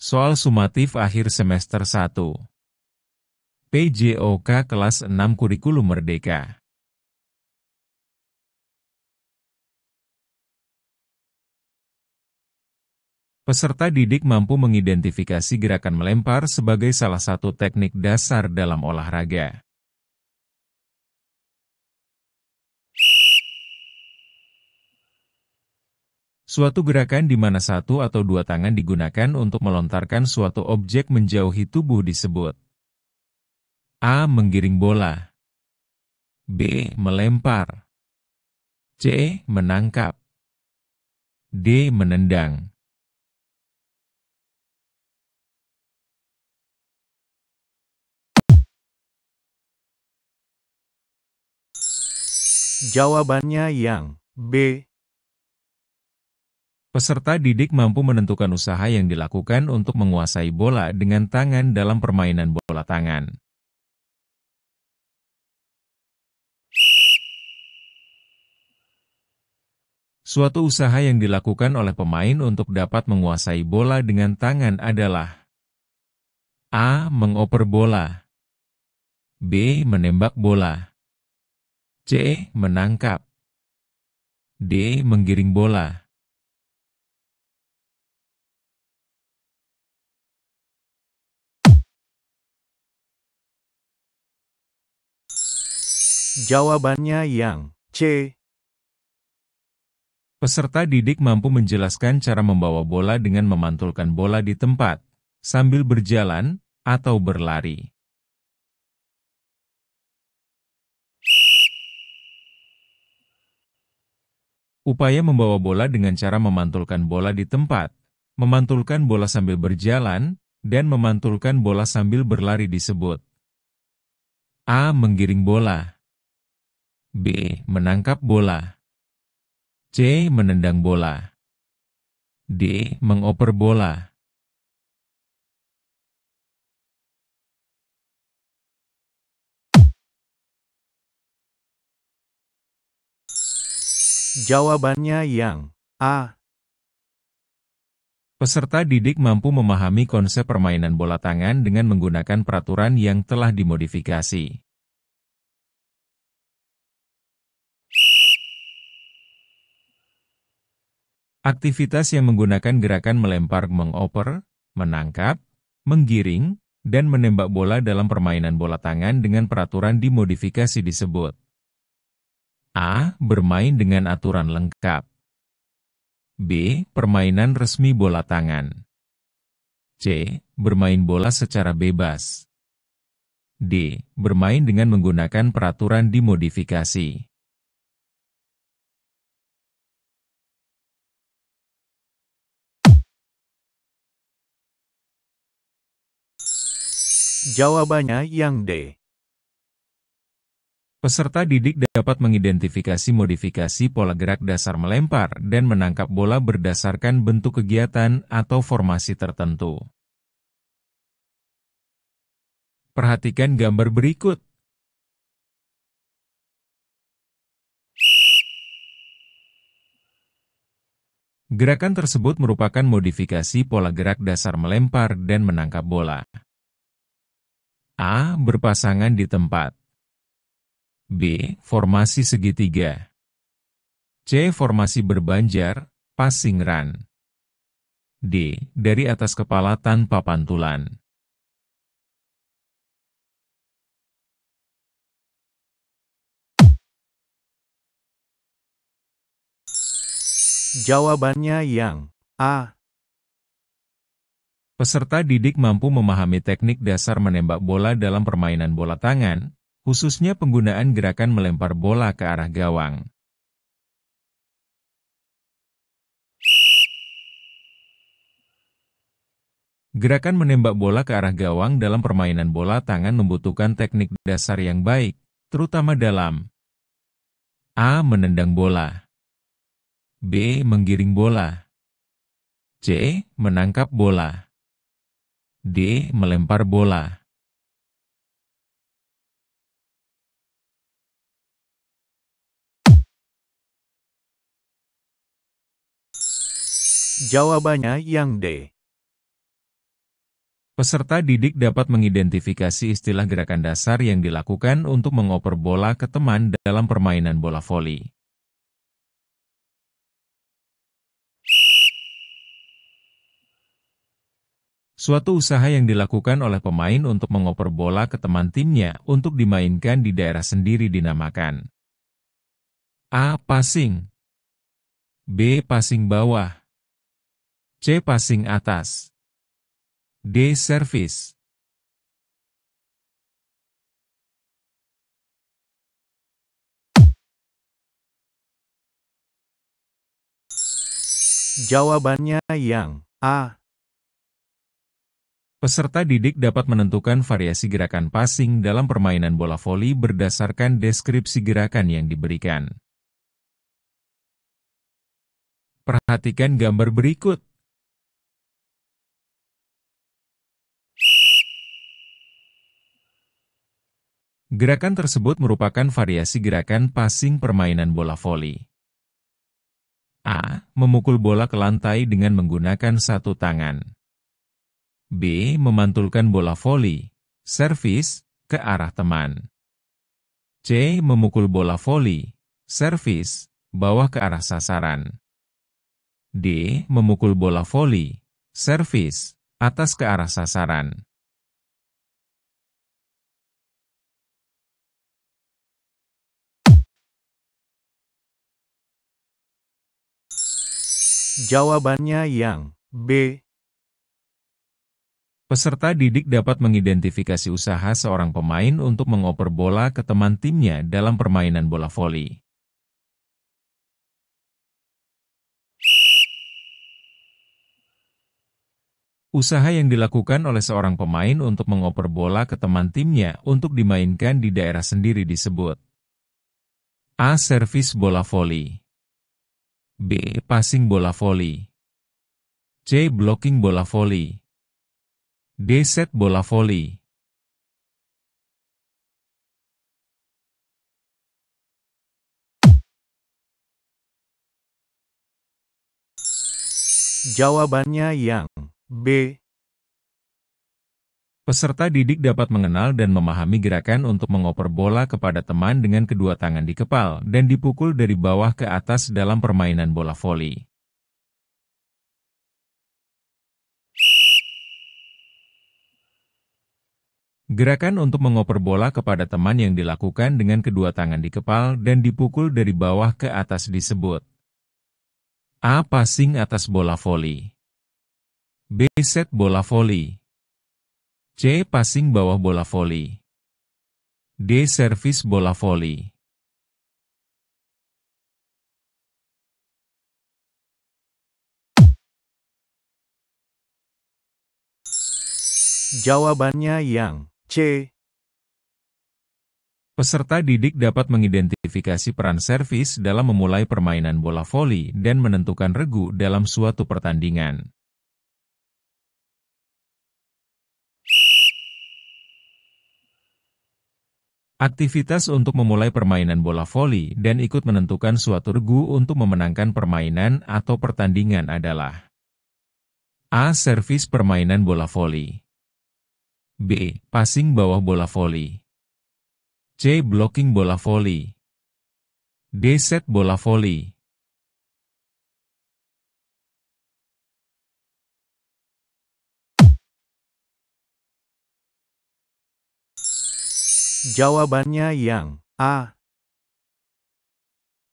Soal sumatif akhir semester 1. PJOK kelas 6 Kurikulum Merdeka. Peserta didik mampu mengidentifikasi gerakan melempar sebagai salah satu teknik dasar dalam olahraga. Suatu gerakan di mana satu atau dua tangan digunakan untuk melontarkan suatu objek menjauhi tubuh disebut A. Menggiring bola, B. Melempar, C. Menangkap, D. Menendang. Jawabannya yang B. Peserta didik mampu menentukan usaha yang dilakukan untuk menguasai bola dengan tangan dalam permainan bola tangan. Suatu usaha yang dilakukan oleh pemain untuk dapat menguasai bola dengan tangan adalah A. Mengoper bola, B. Menembak bola, C. Menangkap, D. Menggiring bola. Jawabannya yang C. Peserta didik mampu menjelaskan cara membawa bola dengan memantulkan bola di tempat, sambil berjalan, atau berlari. Upaya membawa bola dengan cara memantulkan bola di tempat, memantulkan bola sambil berjalan, dan memantulkan bola sambil berlari disebut A. Menggiring bola, B. Menangkap bola, C. Menendang bola, D. Mengoper bola. Jawabannya yang A. Peserta didik mampu memahami konsep permainan bola tangan dengan menggunakan peraturan yang telah dimodifikasi. Aktivitas yang menggunakan gerakan melempar, mengoper, menangkap, menggiring, dan menembak bola dalam permainan bola tangan dengan peraturan dimodifikasi disebut A. Bermain dengan aturan lengkap, B. Permainan resmi bola tangan, C. Bermain bola secara bebas, D. Bermain dengan menggunakan peraturan dimodifikasi. Jawabannya yang D. Peserta didik dapat mengidentifikasi modifikasi pola gerak dasar melempar dan menangkap bola berdasarkan bentuk kegiatan atau formasi tertentu. Perhatikan gambar berikut. Gerakan tersebut merupakan modifikasi pola gerak dasar melempar dan menangkap bola. A. Berpasangan di tempat, B. Formasi segitiga, C. Formasi berbanjar, passing run, D. Dari atas kepala tanpa pantulan. Jawabannya yang A. Peserta didik mampu memahami teknik dasar menembak bola dalam permainan bola tangan, khususnya penggunaan gerakan melempar bola ke arah gawang. Gerakan menembak bola ke arah gawang dalam permainan bola tangan membutuhkan teknik dasar yang baik, terutama dalam A. Menendang bola, B. Menggiring bola, C. Menangkap bola, D. Melempar bola. Jawabannya yang D. Peserta didik dapat mengidentifikasi istilah gerakan dasar yang dilakukan untuk mengoper bola ke teman dalam permainan bola voli. Suatu usaha yang dilakukan oleh pemain untuk mengoper bola ke teman timnya untuk dimainkan di daerah sendiri dinamakan A. Passing, B. Passing bawah, C. Passing atas, D. Service. Jawabannya yang A. Peserta didik dapat menentukan variasi gerakan passing dalam permainan bola voli berdasarkan deskripsi gerakan yang diberikan. Perhatikan gambar berikut. Gerakan tersebut merupakan variasi gerakan passing permainan bola voli. A. Memukul bola ke lantai dengan menggunakan satu tangan. B. Memantulkan bola voli, servis, ke arah teman. C. Memukul bola voli, servis, bawah ke arah sasaran. D. Memukul bola voli, servis, atas ke arah sasaran. Jawabannya yang B. Peserta didik dapat mengidentifikasi usaha seorang pemain untuk mengoper bola ke teman timnya dalam permainan bola voli. Usaha yang dilakukan oleh seorang pemain untuk mengoper bola ke teman timnya untuk dimainkan di daerah sendiri disebut A. Servis bola voli, B. Passing bola voli, C. Blocking bola voli, D. Set bola voli. Jawabannya yang B. Peserta didik dapat mengenal dan memahami gerakan untuk mengoper bola kepada teman dengan kedua tangan di kepal dan dipukul dari bawah ke atas dalam permainan bola voli. Gerakan untuk mengoper bola kepada teman yang dilakukan dengan kedua tangan di kepal dan dipukul dari bawah ke atas disebut A. Passing atas bola voli, B. Set bola voli, C. Passing bawah bola voli, D. Servis bola voli. Jawabannya yang C. Peserta didik dapat mengidentifikasi peran servis dalam memulai permainan bola voli dan menentukan regu dalam suatu pertandingan. Aktivitas untuk memulai permainan bola voli dan ikut menentukan suatu regu untuk memenangkan permainan atau pertandingan adalah A. Servis permainan bola voli, B. Passing bawah bola voli, C. Blocking bola voli, D. Set bola voli. Jawabannya yang A.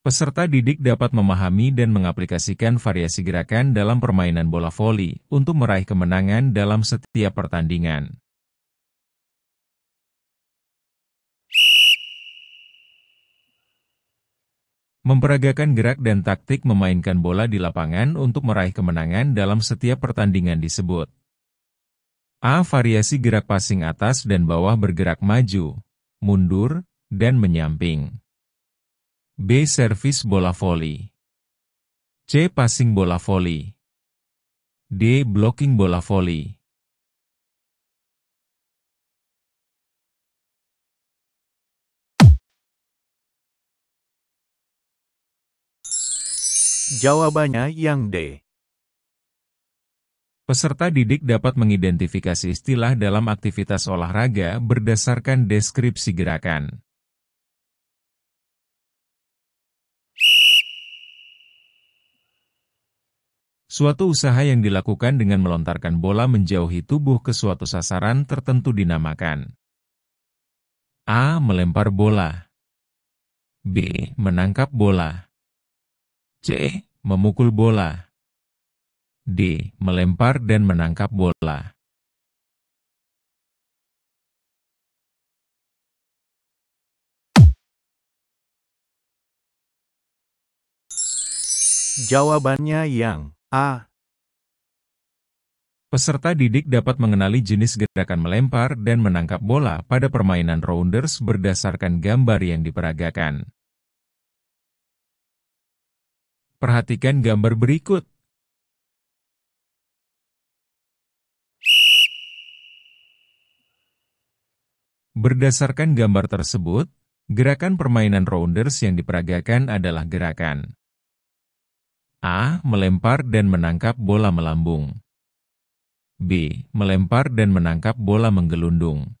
Peserta didik dapat memahami dan mengaplikasikan variasi gerakan dalam permainan bola voli untuk meraih kemenangan dalam setiap pertandingan. Memperagakan gerak dan taktik memainkan bola di lapangan untuk meraih kemenangan dalam setiap pertandingan disebut A. Variasi gerak passing atas dan bawah bergerak maju, mundur, dan menyamping. B. Servis bola voli, C. Passing bola voli, D. Blocking bola voli. Jawabannya yang D. Peserta didik dapat mengidentifikasi istilah dalam aktivitas olahraga berdasarkan deskripsi gerakan. Suatu usaha yang dilakukan dengan melontarkan bola menjauhi tubuh ke suatu sasaran tertentu dinamakan A. Melempar bola, B. Menangkap bola, C. Memukul bola, D. Melempar dan menangkap bola. Jawabannya yang A. Peserta didik dapat mengenali jenis gerakan melempar dan menangkap bola pada permainan rounders berdasarkan gambar yang diperagakan. Perhatikan gambar berikut. Berdasarkan gambar tersebut, gerakan permainan rounders yang diperagakan adalah gerakan A. Melempar dan menangkap bola melambung, B. Melempar dan menangkap bola menggelundung,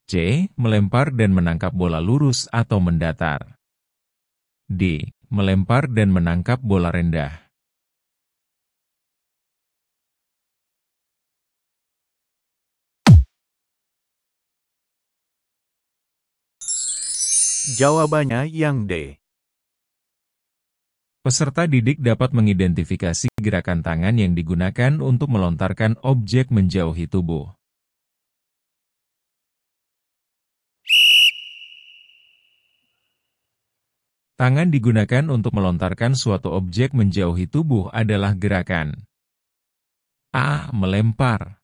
C. Melempar dan menangkap bola lurus atau mendatar, D. Melempar dan menangkap bola rendah. Jawabannya yang D. Peserta didik dapat mengidentifikasi gerakan tangan yang digunakan untuk melontarkan objek menjauhi tubuh. Tangan digunakan untuk melontarkan suatu objek menjauhi tubuh adalah gerakan A. Melempar,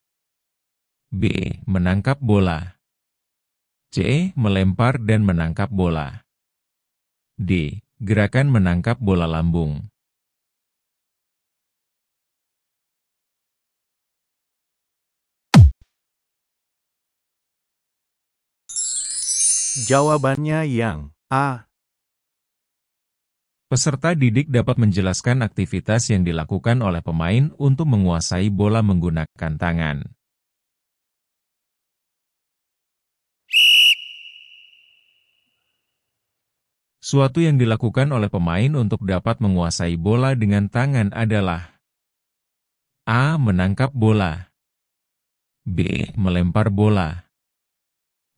B. Menangkap bola, C. Melempar dan menangkap bola, D. Gerakan menangkap bola lambung. Jawabannya yang A. Peserta didik dapat menjelaskan aktivitas yang dilakukan oleh pemain untuk menguasai bola menggunakan tangan. Suatu yang dilakukan oleh pemain untuk dapat menguasai bola dengan tangan adalah A. Menangkap bola, B. Melempar bola,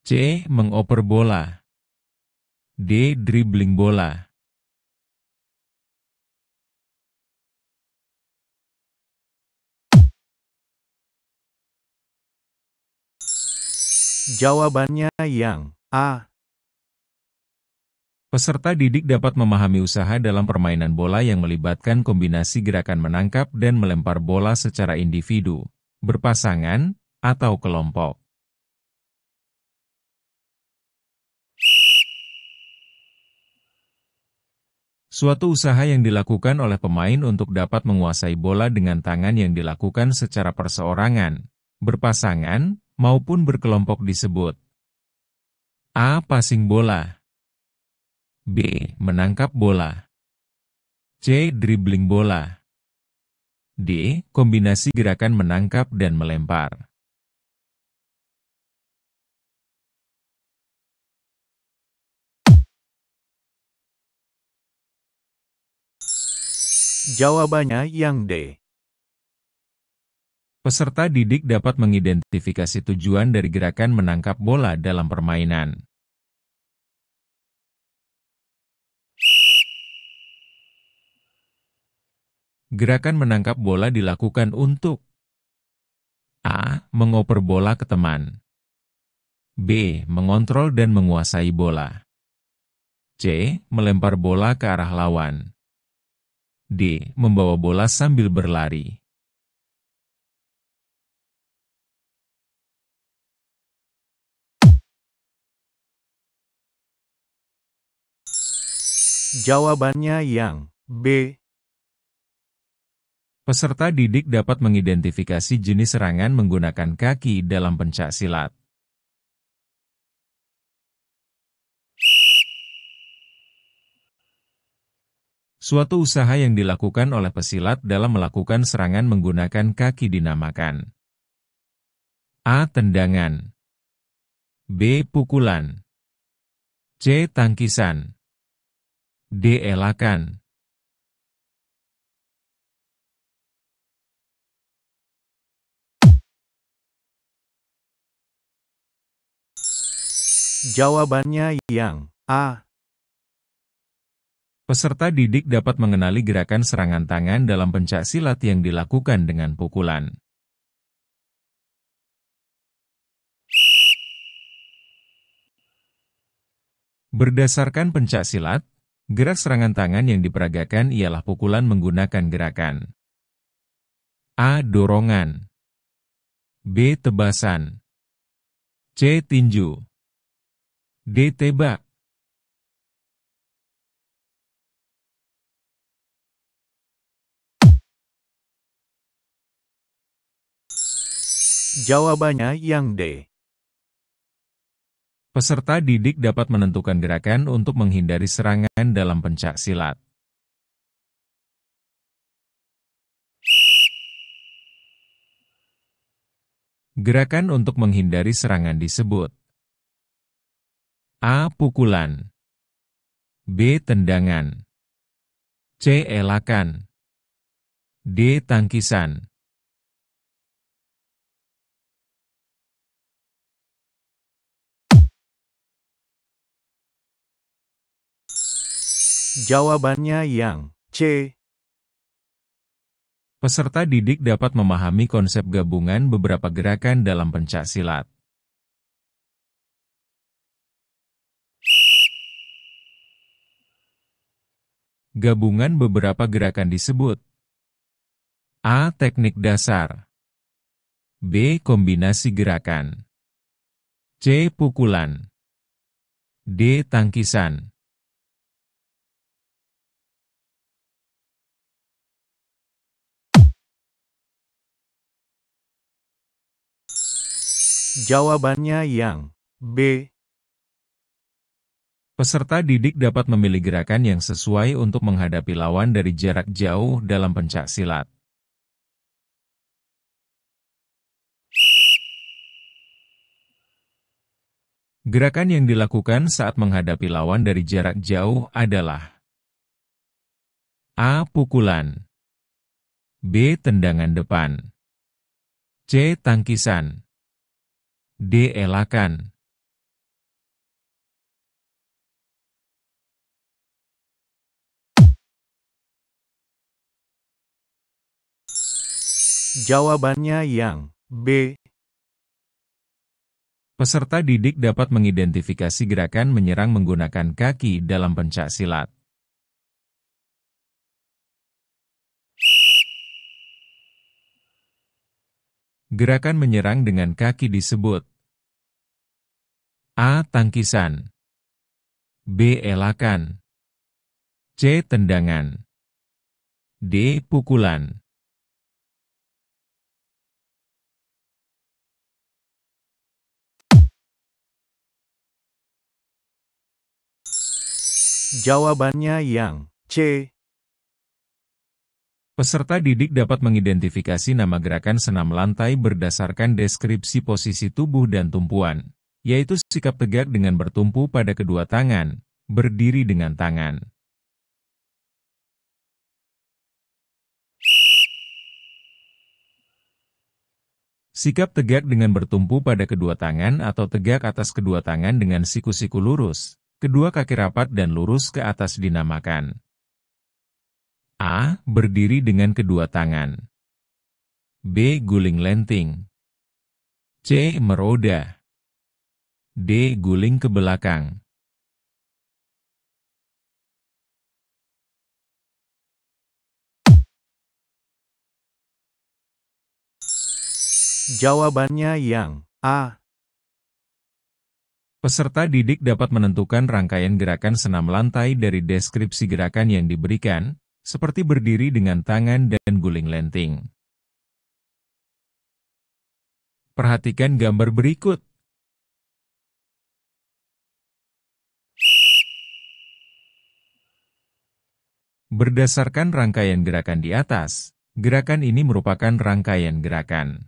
C. Mengoper bola, D. Dribbling bola. Jawabannya yang A. Peserta didik dapat memahami usaha dalam permainan bola yang melibatkan kombinasi gerakan menangkap dan melempar bola secara individu, berpasangan, atau kelompok. Suatu usaha yang dilakukan oleh pemain untuk dapat menguasai bola dengan tangan yang dilakukan secara perseorangan, berpasangan, maupun berkelompok disebut A. Passing bola, B. Menangkap bola, C. Dribbling bola, D. Kombinasi gerakan menangkap dan melempar. Jawabannya yang D. Peserta didik dapat mengidentifikasi tujuan dari gerakan menangkap bola dalam permainan. Gerakan menangkap bola dilakukan untuk A. Mengoper bola ke teman, B. Mengontrol dan menguasai bola, C. Melempar bola ke arah lawan, D. Membawa bola sambil berlari. Jawabannya yang B. Peserta didik dapat mengidentifikasi jenis serangan menggunakan kaki dalam pencak silat. Suatu usaha yang dilakukan oleh pesilat dalam melakukan serangan menggunakan kaki dinamakan A. Tendangan, B. Pukulan, C. Tangkisan, D. Elakan. Jawabannya yang A. Peserta didik dapat mengenali gerakan serangan tangan dalam pencak silat yang dilakukan dengan pukulan. Berdasarkan pencak silat, gerak serangan tangan yang diperagakan ialah pukulan menggunakan gerakan A. Dorongan, B. Tebasan, C. Tinju, D. Tebak. Jawabannya yang D. Peserta didik dapat menentukan gerakan untuk menghindari serangan dalam pencak silat. Gerakan untuk menghindari serangan disebut A. Pukulan, B. Tendangan, C. Elakan, D. Tangkisan. Jawabannya yang C. Peserta didik dapat memahami konsep gabungan beberapa gerakan dalam pencak silat. Gabungan beberapa gerakan disebut A. Teknik dasar, B. Kombinasi gerakan, C. Pukulan, D. Tangkisan. Jawabannya yang B. Peserta didik dapat memilih gerakan yang sesuai untuk menghadapi lawan dari jarak jauh dalam pencak silat. Gerakan yang dilakukan saat menghadapi lawan dari jarak jauh adalah A. Pukulan, B. Tendangan depan, C. Tangkisan, D. Elakan. Jawabannya yang B. Peserta didik dapat mengidentifikasi gerakan menyerang menggunakan kaki dalam pencak silat. Gerakan menyerang dengan kaki disebut A. Tangkisan, B. Elakan, C. Tendangan, D. Pukulan. Jawabannya yang C. Peserta didik dapat mengidentifikasi nama gerakan senam lantai berdasarkan deskripsi posisi tubuh dan tumpuan, yaitu sikap tegak dengan bertumpu pada kedua tangan, berdiri dengan tangan. Sikap tegak dengan bertumpu pada kedua tangan atau tegak atas kedua tangan dengan siku-siku lurus, kedua kaki rapat dan lurus ke atas dinamakan A. Berdiri dengan kedua tangan, B. Guling lenting, C. Meroda, D. Guling ke belakang. Jawabannya yang A. Peserta didik dapat menentukan rangkaian gerakan senam lantai dari deskripsi gerakan yang diberikan, seperti berdiri dengan tangan dan guling lenting. Perhatikan gambar berikut. Berdasarkan rangkaian gerakan di atas, gerakan ini merupakan rangkaian gerakan.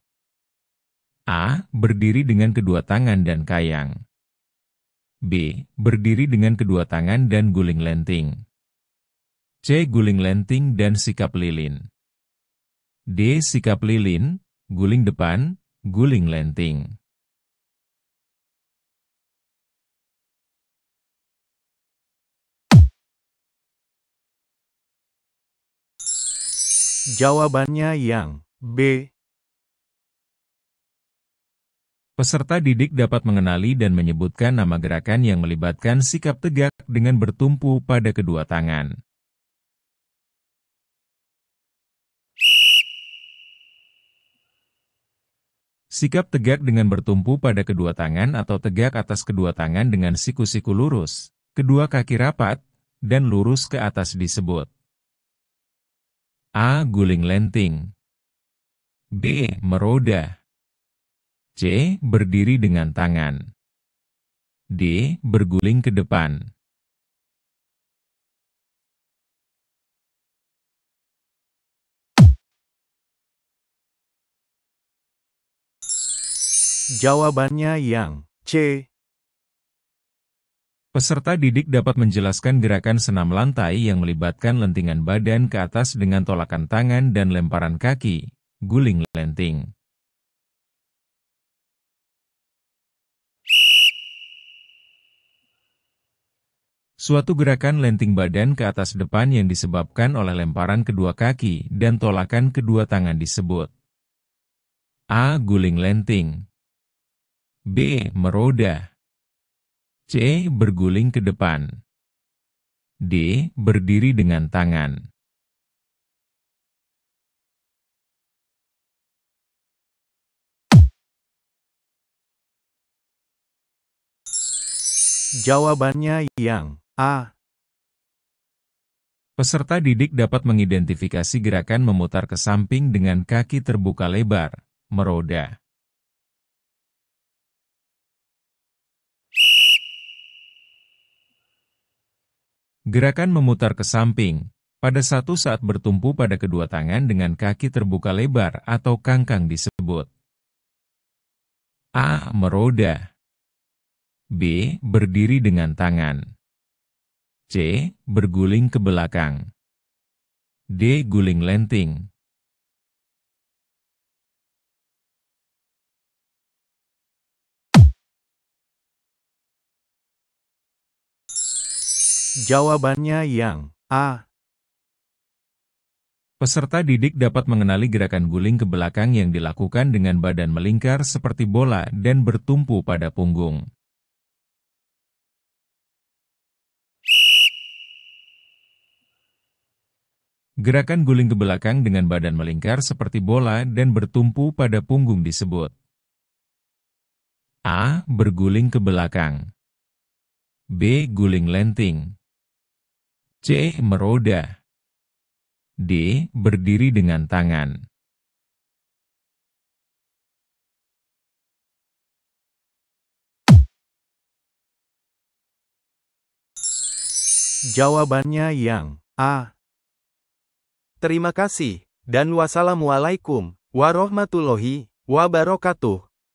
A. Berdiri dengan kedua tangan dan kayang. B. Berdiri dengan kedua tangan dan guling lenting. C. Guling lenting dan sikap lilin. D. Sikap lilin, guling depan, guling lenting. Jawabannya yang B. Peserta didik dapat mengenali dan menyebutkan nama gerakan yang melibatkan sikap tegak dengan bertumpu pada kedua tangan. Sikap tegak dengan bertumpu pada kedua tangan atau tegak atas kedua tangan dengan siku-siku lurus, kedua kaki rapat, dan lurus ke atas disebut. A. Guling lenting. B. Meroda. C. Berdiri dengan tangan. D. Berguling ke depan. Jawabannya yang C. Peserta didik dapat menjelaskan gerakan senam lantai yang melibatkan lentingan badan ke atas dengan tolakan tangan dan lemparan kaki, guling lenting. Suatu gerakan lenting badan ke atas depan yang disebabkan oleh lemparan kedua kaki dan tolakan kedua tangan disebut. A. Guling lenting. B. Meroda. C. Berguling ke depan. D. Berdiri dengan tangan. Jawabannya yang A. Peserta didik dapat mengidentifikasi gerakan memutar ke samping dengan kaki terbuka lebar, meroda. Gerakan memutar ke samping, pada satu saat bertumpu pada kedua tangan dengan kaki terbuka lebar atau kangkang disebut. A. Meroda. B. Berdiri dengan tangan. C. Berguling ke belakang. D. Guling lenting. Jawabannya yang A. Peserta didik dapat mengenali gerakan guling ke belakang yang dilakukan dengan badan melingkar seperti bola dan bertumpu pada punggung. Gerakan guling ke belakang dengan badan melingkar seperti bola dan bertumpu pada punggung disebut. A. Berguling ke belakang. B. Guling lenting. C. Meroda. D. Berdiri dengan tangan. Jawabannya yang A. Terima kasih, dan wassalamualaikum warahmatullahi wabarakatuh.